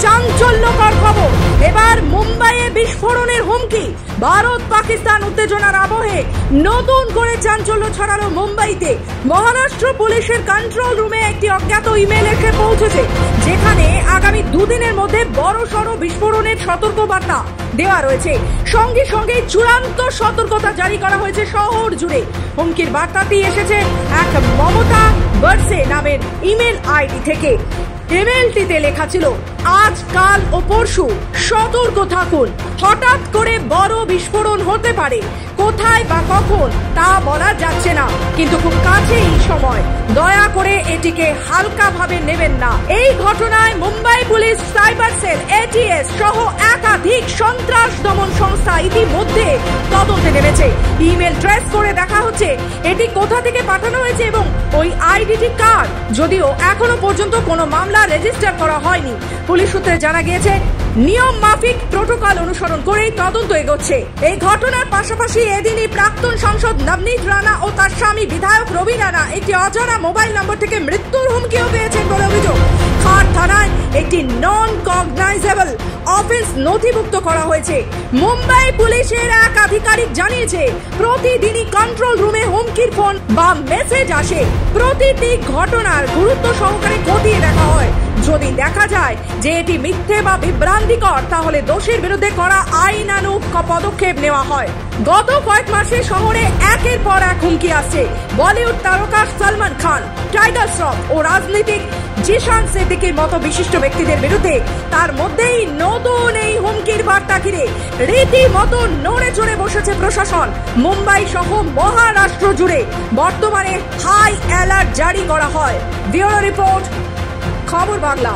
চাঞ্চল্যকর খবর, এবার মুম্বাইয়ে বিস্ফোরণের হুমকি। ভারত পাকিস্তান উত্তেজনার আবহে নতুন করে চাঞ্চল্য ছড়ালো মুম্বাইতে। মহারাষ্ট্র পুলিশের কন্ট্রোল রুমে একটি অজ্ঞাত ইমেল এসে পৌঁছেছে, যেখানে আগামী দুদিনের মধ্যে বড়সড় বিস্ফোরণের সতর্কবার্তা দেওয়া রয়েছে। সঙ্গে সঙ্গে চূড়ান্ত সতর্কতা জারি করা হয়েছে শহর জুড়ে। হুমকির বার্তাটি এসেছে এক মমতা বর্ষে নামের ইমেল আইডি থেকে। ইমেলটিতে লেখা ছিল, আজ কাল ও পরশু সতর্ক থাকুন, হঠাৎ করে বড় বিস্ফোরণ হতে পারে, কোথায় বা কখন তা বলা যাচ্ছে না, কিন্তু খুব কাছেই সময়, দয়া করে এটিকে হালকাভাবে নেবেন না। এই ঘটনায় Mumbai police, cyber cell, ATS সহ একাধিক সন্ত্রাস দমন সংস্থা ইতিমধ্যে তদন্তে নেমেছে। ইমেল ট্রেস করে দেখা হচ্ছে এটি কোথা থেকে পাঠানো হয়েছে এবং ওই আইডিটি কার, যদিও এখনো পর্যন্ত কোনো মামলা রেজিস্টার করা হয়নি। পুলিশ সূত্রে জানা গিয়েছে, নিয়ম মাফিক প্রোটোকল অনুসরণ করেই তদন্ত এগোচ্ছে। এই ঘটনার পাশাপাশি এদিনই প্রাক্তন সাংসদ নবনীত রানা ও তার স্বামী বিধায়ক রবি রানা একটি অজানা মোবাইল নম্বর থেকে মৃত্যুর হুমকিও পেয়েছেন বলে অভিযোগ। খাট থানায় একটি নন কগনাইজেবল অফেন্স নথিভুক্ত করা হয়েছে। মুম্বাই পুলিশের এক আধিকারিক জানিয়েছে, প্রতিদিনই কন্ট্রোল রুমে হুমকির ফোন বা মেসেজ আসে। প্রতিটি ঘটনার গুরুত্ব সহকারে খতিয়ে দেখা হয়। যদি দেখা যায় যে এটি মিথ্যে বা বিভ্রান্তিকর, তাহলে দোষীর বিরুদ্ধে করা আইনানুগ পদক্ষেপ নেওয়া হয়। গত কয়েক মাসে শহরে একের পর এক হুমকি আসছে। বলিউড তারকা সলমান খান, টাইগার শ্রফ ও রাজনীতিক জিশান সিদ্দিকীর মতো বিশিষ্ট ব্যক্তিদের বিরুদ্ধে। তার মধ্যেই নতুন এই হুমকির বার্তা ঘিরে রীতিমতো নড়ে চড়ে বসেছে প্রশাসন। মুম্বাই সহ মহারাষ্ট্র জুড়ে বর্তমানে হাই অ্যালার্ট জারি করা হয়। ব্যুরো রিপোর্ট, খবর বাংলা।